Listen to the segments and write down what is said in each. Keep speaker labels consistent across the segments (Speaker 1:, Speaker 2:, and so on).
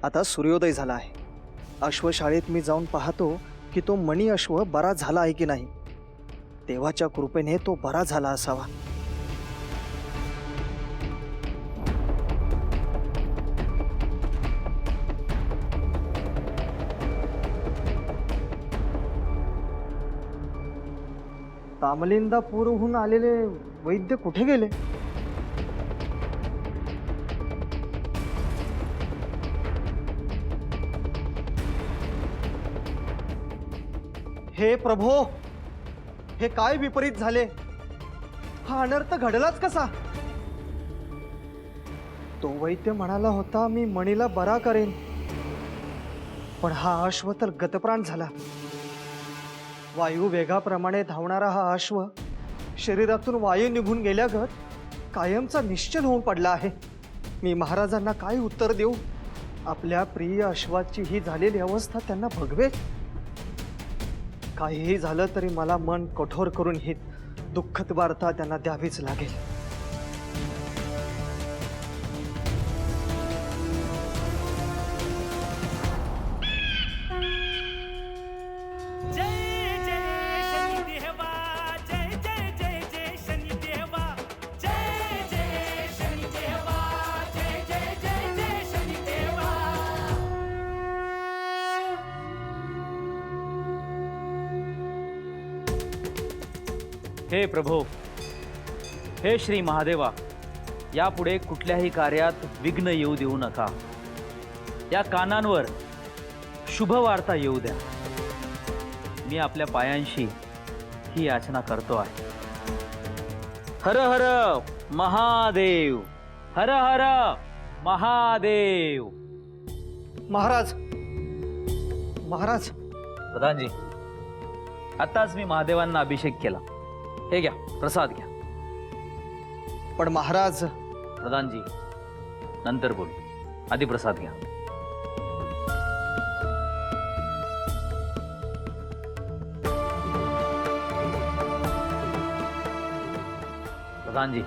Speaker 1: आता सूर्योदय झाला आहे. अश्वशाळेत मी जाऊन पाहतो की तो मणी अश्व बरा झाला आहे की नाही. देवाच्या कृपेने तो बरा झाला असावा. तामलिंदापूरहून आलेले वैद्य कुठे गेले? हे प्रभो, हे काय विपरीत झाले? हा अनर्थ घडलाच कसा? तो वैद्य म्हणाला होता मी मणीला बरा करेन, पण हा अश्व तर गतप्राण झाला. वायू वेगाप्रमाणे धावणारा हा अश्व शरीरातून वायू निघून गेल्यागत कायमचा निश्चल होऊन पडला आहे. मी महाराजांना काय उत्तर देऊ? आपल्या प्रिय अश्वाची ही झालेली अवस्था त्यांना भगवे. काहीही झालं तरी मला मन कठोर करून ही दुःखद वार्ता त्यांना द्यावीच लागेल.
Speaker 2: हे प्रभो, हे श्री महादेवा, यापुढे कुठल्याही कार्यात विघ्न येऊ देऊ नका. या कानांवर शुभ वार्ता येऊ द्या. मी आपल्या पायांशी ही याचना करतो आहे. हर हर महादेव, हर हर महादेव.
Speaker 1: महाराज, महाराज.
Speaker 2: प्रधानजी, आताच मी महादेवांना अभिषेक केला. हे घ्या, प्रसाद घ्या.
Speaker 1: पण महाराज.
Speaker 2: प्रधानजी, नंतर बोलू. आधी प्रसाद घ्या. प्रधानजी,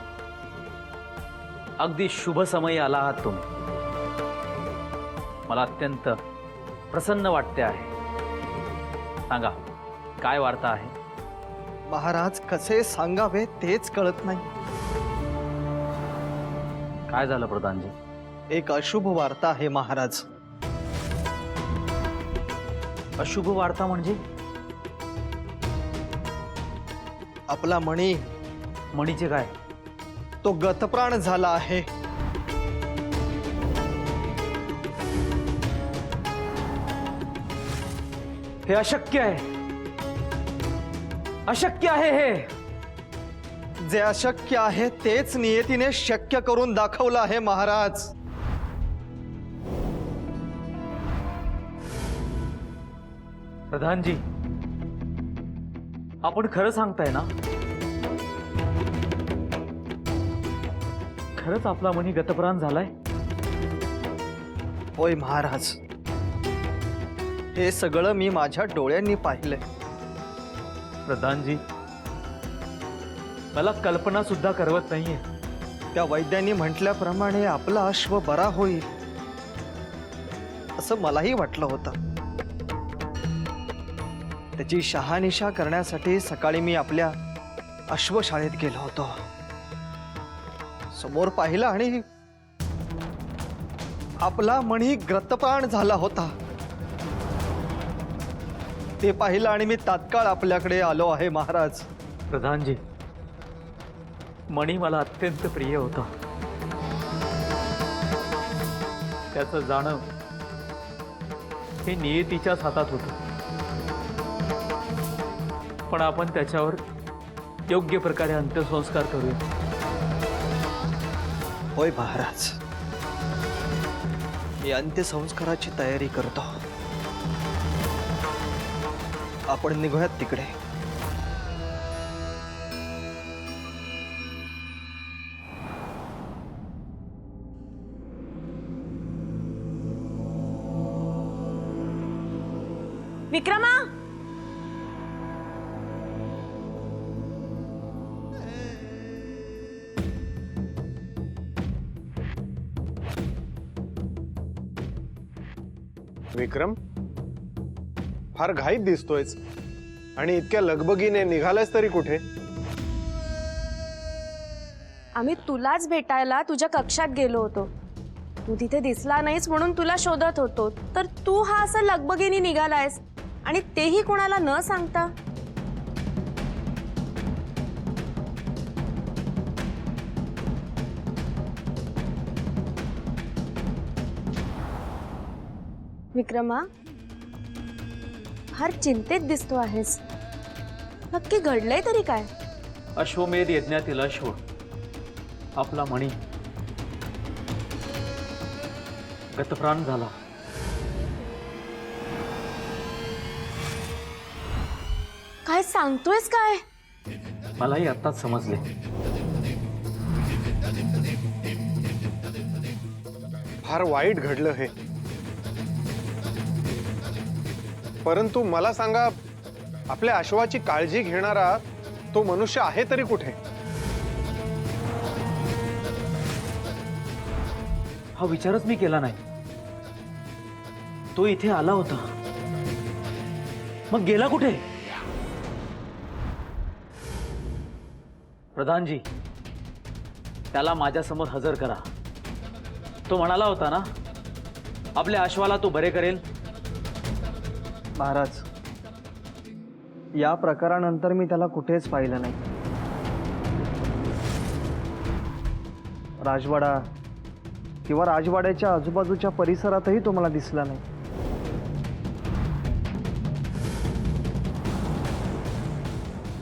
Speaker 2: अगदी शुभ समय आला आहात तुम्ही. मला अत्यंत प्रसन्न वाटते आहे. सांगा, काय वार्ता आहे?
Speaker 1: महाराज, कसे सांगावे तेच कळत नाही.
Speaker 2: काय झालं प्रधानजी?
Speaker 1: एक अशुभ वार्ता आहे महाराज.
Speaker 2: अशुभ वार्ता म्हणजे?
Speaker 1: आपला मणी.
Speaker 2: मणीचे काय?
Speaker 1: तो गतप्राण झाला आहे.
Speaker 2: हे अशक्य आहे. अशक्य आहे हे.
Speaker 1: जे अशक्य आहे तेच नियतीने शक्य करून दाखवलं आहे महाराज.
Speaker 2: प्रधानजी, आपण खरं सांगताय ना? खरंच आपला मणी गतप्राण झालाय?
Speaker 1: होय महाराज, हे सगळं मी माझ्या डोळ्यांनी पाहिलंय.
Speaker 2: प्रधानजी, मला कल्पना सुद्धा करवत नाहीये.
Speaker 1: त्या वैद्यांनी म्हटल्याप्रमाणे आपला अश्व बरा होईल असं मलाही वाटलं होतं. त्याची शहानिशा करण्यासाठी सकाळी मी आपल्या अश्वशाळेत गेलो होतो. समोर पाहिलं आणि आपला मणी गतप्राण झाला होता. ते पाहिलं आणि मी तात्काळ आपल्याकडे आलो आहे महाराज.
Speaker 2: प्रधानजी, मणी मला अत्यंत प्रिय होता. त्याचं जाणं हे नियतीच्याच हातात होतं. पण आपण त्याच्यावर योग्य प्रकारे अंत्यसंस्कार करूया.
Speaker 1: होय महाराज, मी अंत्यसंस्काराची तयारी करतो. आपण निघूयात तिकडे.
Speaker 3: विक्रमा, विक्रम, फार घाईत दिसतोयस आणि इतक्या लगबगीने निघालायस तरी कुठे?
Speaker 4: आम्ही तुलाच भेटायला तुझ्या कक्षात गेलो होतो. तू तिथे दिसला नाहीस म्हणून तुला शोधत होतो. तर तू हा असं लगबगीने निघालायस आणि तेही कोणाला न सांगता. विक्रमा, फार चिंतेत दिसतो आहेस. नक्की घडलंय तरी काय?
Speaker 2: अश्वमेध यज्ञातील अश्व आपला मणी गतप्राण झाला.
Speaker 4: काय सांगतोयस काय?
Speaker 2: मलाही आत्ताच समजले.
Speaker 3: फार वाईट घडलं हे. परंतु मला सांगा, आपल्या अश्वाची काळजी घेणारा तो मनुष्य आहे तरी कुठे?
Speaker 2: हा विचारच मी केला नाही. तो इथे आला होता, मग गेला कुठे? प्रधानजी, त्याला माझ्यासमोर हजर करा. तो म्हणाला होता ना, आपल्या अश्वाला तो बरे करेल.
Speaker 1: महाराज, या प्रकारानंतर मी त्याला कुठेच पाहिलं नाही. राजवाडा किंवा राजवाड्याच्या आजूबाजूच्या परिसरातही तो मला दिसला नाही.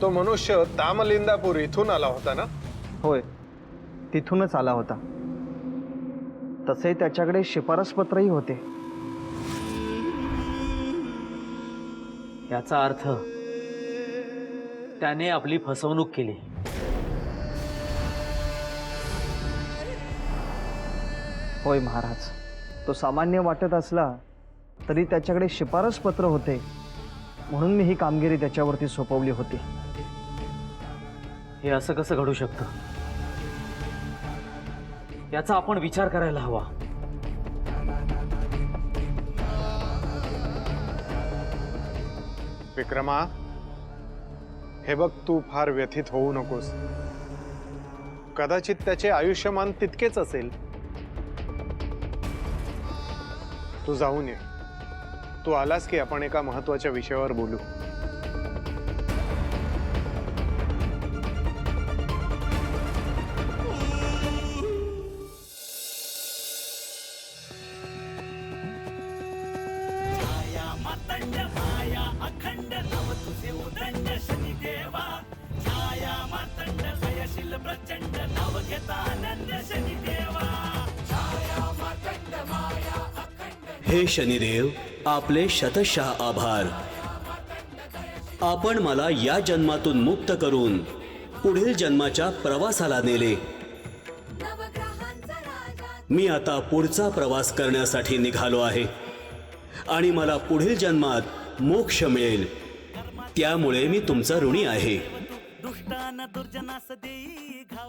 Speaker 3: तो मनुष्य तामलिंदापूर इथून आला होता ना?
Speaker 1: होय, तिथूनच आला होता. तसे त्याच्याकडे शिफारसपत्रही होते.
Speaker 2: याचा अर्थ त्याने आपली फसवणूक केली.
Speaker 1: होय महाराज, तो सामान्य वाटत असला तरी त्याच्याकडे शिफारसपत्र होते, म्हणून मी ही कामगिरी त्याच्यावरती सोपवली होती.
Speaker 2: हे असं कसं घडू शकतं? याचा आपण विचार करायला हवा.
Speaker 3: विक्रमा, हे बघ, तू फार व्यथित होऊ नकोस. कदाचित त्याचे आयुष्यमान तितकेच असेल. तू जाऊन ये. तू आलास की आपण एका महत्वाच्या विषयावर बोलू.
Speaker 5: हे शनिदेव, आपले शतशः आभार. आपण मला या जन्मातून मुक्त करून पुढील जन्माच्या प्रवासाला नेले. मी आता पुढचा प्रवास करण्यासाठी निघालो आहे आणि मला पुढील जन्मात मोक्ष मिळेल. त्यामुळे मी तुमचा ऋणी आहे.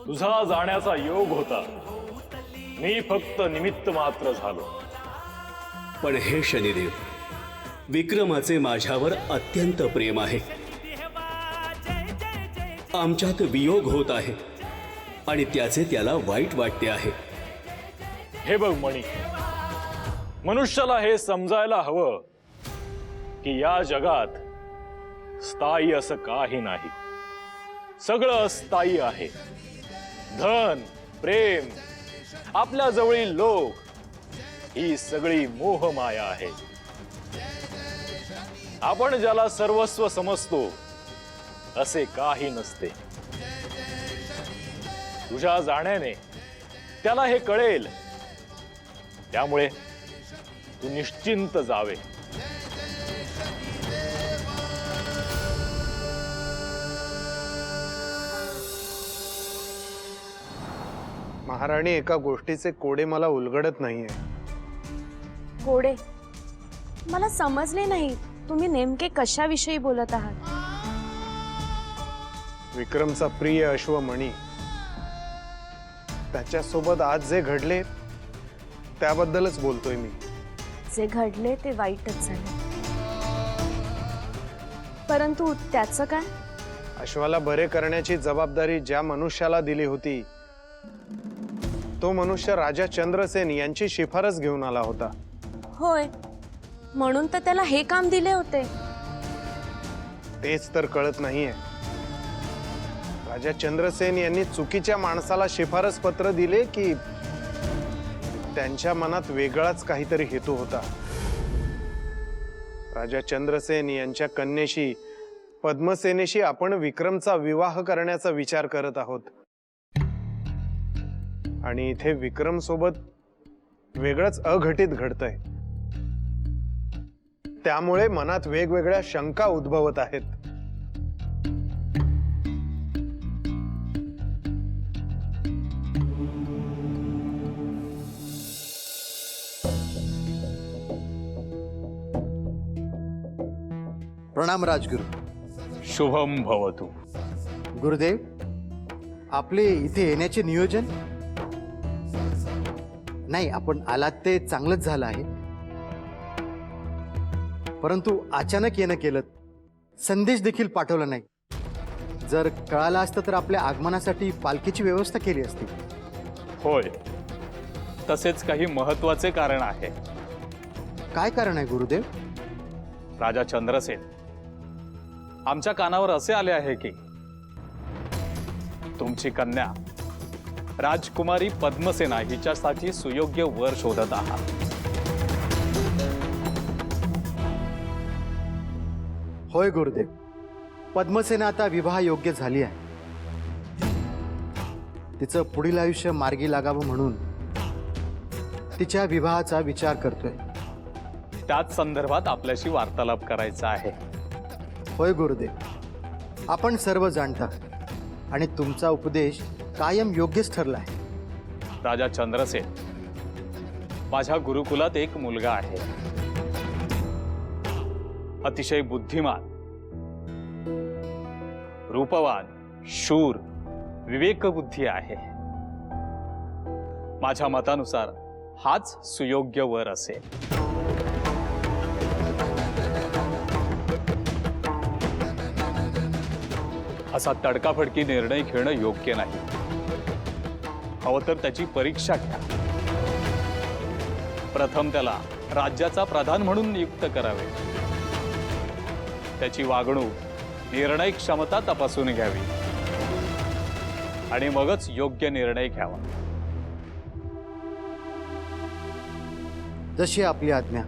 Speaker 6: तुझा जाण्याचा योग होता, मी फक्त निमित्त मात्र झालो.
Speaker 5: पण हे शनिदेव, विक्रमाचे माझ्यावर अत्यंत प्रेम आहे. आमच्यात वियोग होत आहे आणि त्याचे त्याला वाईट वाटते आहे.
Speaker 6: हे बघ मणी, मनुष्याला हे समजायला हवं की या जगात स्थायी असं काही नाही. सगळं अस्थायी आहे. धन, प्रेम, आपल्या जवळील लोक, ही सगळी मोहमाया आहे. आपण ज्याला सर्वस्व समजतो असे काही नसते. तुझ्या जाण्याने त्याला हे कळेल. त्यामुळे तू निश्चिंत जावे.
Speaker 3: महाराणी, एका गोष्टीचे कोडे मला उलगडत नाहीये.
Speaker 4: कोडे? मला समजले नाही तुम्ही नेमके कशाविषयी बोलत आहात.
Speaker 3: विक्रमचा प्रिय अश्वमणी, त्याच्यासोबत आज जे घडले त्याबद्दलच बोलतोय मी.
Speaker 4: जे घडले ते वाईटच झाले, परंतु त्याचं काय?
Speaker 3: अश्वाला बरे करण्याची जबाबदारी ज्या मनुष्याला दिली होती तो मनुष्य राजा चंद्रसेन यांची शिफारस घेऊन आला होता.
Speaker 4: होय, म्हणून तर त्याला हे काम दिले होते.
Speaker 3: तेच तर कळत नाहीये. राजा चंद्रसेन यांनी चुकीच्या माणसाला शिफारस पत्र दिले की त्यांच्या मनात वेगळाच काहीतरी हेतू होता. राजा चंद्रसेन यांच्या कन्येशी पद्मसेनेशी आपण विक्रमचा विवाह करण्याचा विचार करत आहोत आणि इथे विक्रम सोबत वेगळंच अघटित घडतंय. त्यामुळे मनात वेगवेगळ्या शंका उद्भवत आहेत.
Speaker 7: प्रणाम राजगुरु.
Speaker 6: शुभम भवतु.
Speaker 7: गुरुदेव, आपले इथे येण्याचे नियोजन? नाही, आपण आलात ते चांगलंच झालं आहे, परंतु अचानक येणं केलं, संदेश देखील पाठवला नाही. जर कळालं असतं तर आपल्या आगमनासाठी पालखीची व्यवस्था केली असती.
Speaker 6: होय, तसेच काही महत्वाचे कारण आहे.
Speaker 7: काय कारण आहे गुरुदेव?
Speaker 6: राजा चंद्रसेन आमच्या कानावर असे आले आहे की तुमची कन्या राजकुमारी पद्मसेना हिच्यासाठी सुयोग्य वर शोधत आहात.
Speaker 7: होय गुरुदेव, पद्मसेना आता विवाह योग्य झाली आहे. तिचं पुढील आयुष्य मार्गी लागावं म्हणून तिच्या विवाहाचा विचार करतोय.
Speaker 6: त्याच संदर्भात आपल्याशी वार्तालाप करायचा आहे.
Speaker 7: होय गुरुदेव, आपण सर्व जाणता आणि तुमचा उपदेश कायम योग्यच ठरला आहे.
Speaker 6: राजा चंद्रसेन, माझ्या गुरुकुलात एक मुलगा आहे, अतिशय बुद्धिमान, रूपवान, शूर, विवेकबुद्धी आहे. माझ्या मतानुसार हाच सुयोग्य वर असेल. असा तडकाफडकी निर्णय घेणं योग्य नाही. हवं तर त्याची परीक्षा घ्या. प्रथम त्याला राज्याचा प्रधान म्हणून नियुक्त करावे. त्याची वागणूक, निर्णय क्षमता तपासून घ्यावी आणि मगच योग्य निर्णय घ्यावा.
Speaker 7: जशी आपली आज्ञा.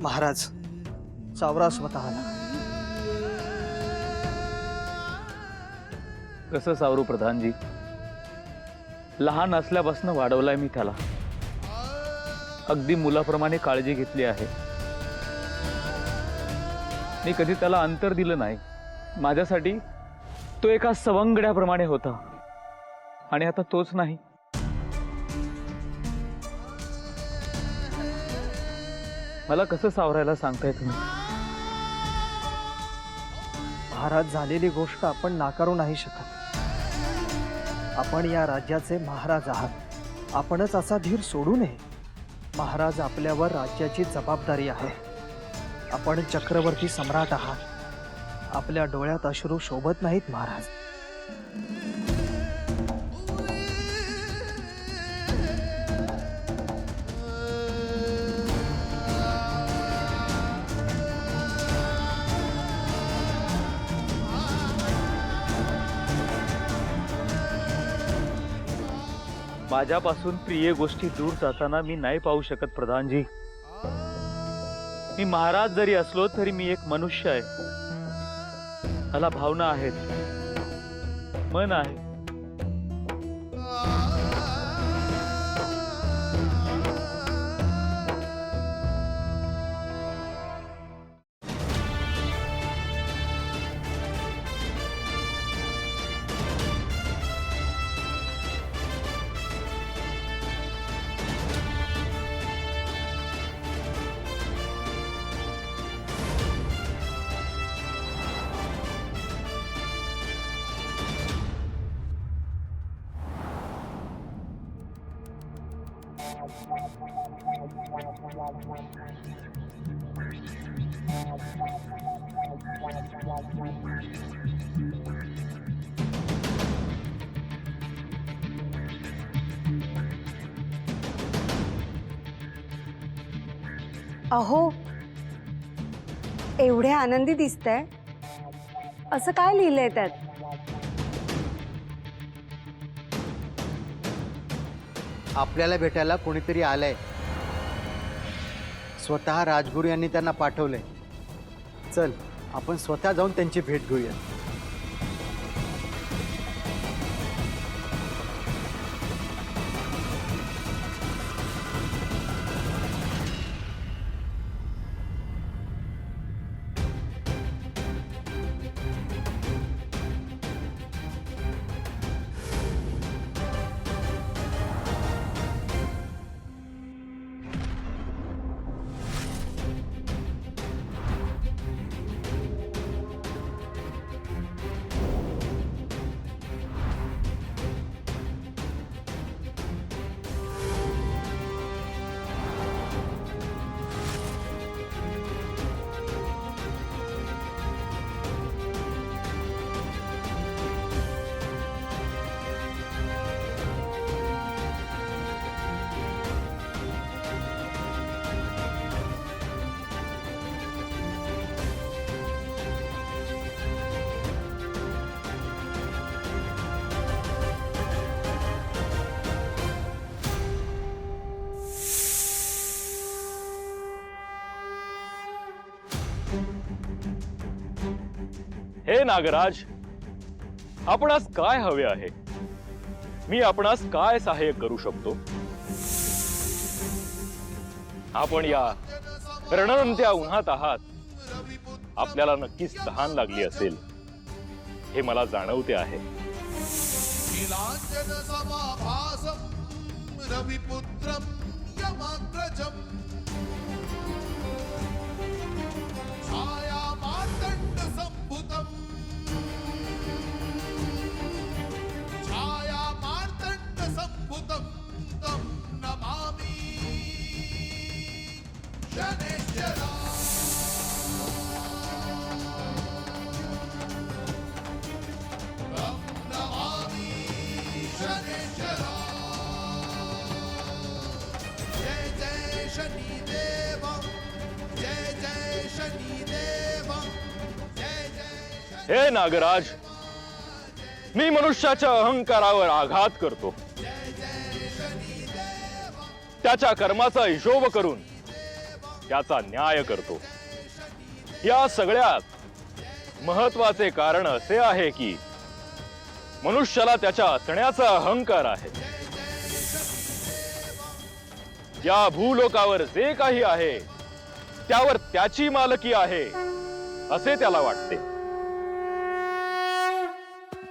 Speaker 1: महाराज, सावरा स्वतःला.
Speaker 2: कसं सावरू प्रधानजी? लहान असल्यापासून वाढवलाय मी त्याला. अगदी मुलाप्रमाणे काळजी घेतली आहे. मी कधी त्याला अंतर दिलं नाही. माझ्यासाठी तो एका सवंगड्याप्रमाणे होता आणि आता तोच नाही. मला कसं सावरायला सांगताय तुम्ही?
Speaker 1: महाराज, झालेली गोष्ट आपण नाकारू नाही शकत. आपण या राज्याचे महाराज आहात. आपणच असा धीर सोडू नये. महाराज, आपल्यावर राज्याची जबाबदारी आहे. आपण चक्रवर्ती सम्राट आहात. आपल्या डोळ्यात अश्रू शोभत नाहीत महाराज.
Speaker 2: माझ्यापासून प्रिय गोष्टी दूर जाताना मी नाही पाहू शकत प्रधानजी. मी महाराज जरी असलो तरी मी एक मनुष्य आहे. मला भावना आहेत, मन आहे.
Speaker 4: अहो, एवढे आनंदी दिसताय, असं काय लिहिलंय त्यात?
Speaker 7: आपल्याला भेटायला कोणीतरी आलंय. स्वतः राजगुरू यांनी त्यांना पाठवलंय. चल, आपण स्वतः जाऊन त्यांची भेट घेऊया.
Speaker 6: हे नागराज, आपणास काय हवे आहे? मी आपणास काय सहाय्य करू शकतो? आपण या रणरंत्या उन्हात आहात. आपल्याला नक्कीच तहान लागली असेल, हे मला जाणवते आहे.
Speaker 8: रविपुत्रं यमाग्रजम् छायामार्तण्डसम्भुतम् छायामार्तण्डसम्भुतं तं नमामि शनैश्चरा. तं नमामि शनैश्चरा. जय जय शनिदेव, जय जय शनिदेव, जय जय.
Speaker 6: हे नागराज, मी मनुष्याच्या अहंकारावर आघात करतो. त्याच्या कर्माचा हिशोब करून त्याचा न्याय करतो. या सगळ्यात महत्वाचे कारण असे आहे की मनुष्याला त्याच्या असण्याचा अहंकार आहे. या भूलोकावर जे काही आहे त्यावर त्याची मालकी आहे असे त्याला वाटते.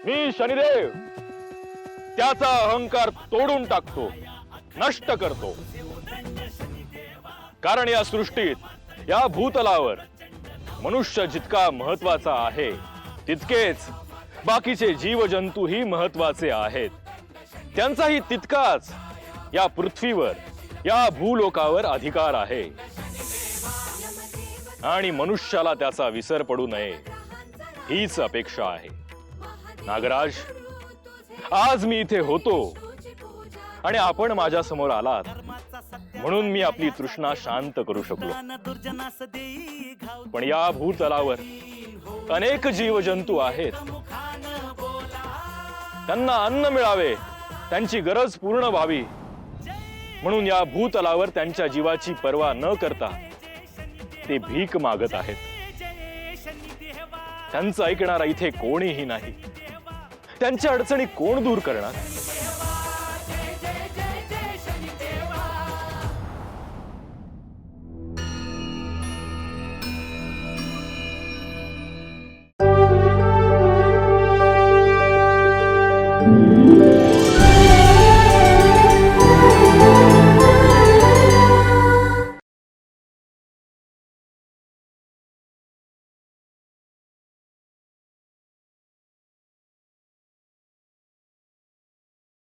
Speaker 6: मी शनिदेव त्याचा अहंकार तोडून टाकतो, नष्ट करतो. कारण या सृष्टीत, या भूतलावर मनुष्य जितका महत्वाचा आहे तितकेच बाकीचे जीवजंतूही महत्वाचे आहेत. त्यांचाही तितकाच या पृथ्वीवर, या भूलोकावर अधिकार आहे. आणि मनुष्याला त्याचा विसर पडू नये हीच अपेक्षा आहे. नागराज, आज मी इथे होतो आणि आपण माझ्या समोर आलात म्हणून मी आपली तृष्णा शांत करू शकलो. पण या भूतलावर अनेक जीवजंतू आहेत. त्यांना अन्न मिळावे, त्यांची गरज पूर्ण व्हावी म्हणून या भूतलावर त्यांच्या जीवाची पर्वा न करता ते भीक मागत आहेत. त्यांचं ऐकणारा इथे कोणीही नाही. त्यांच्या अडचणी कोण दूर करणार?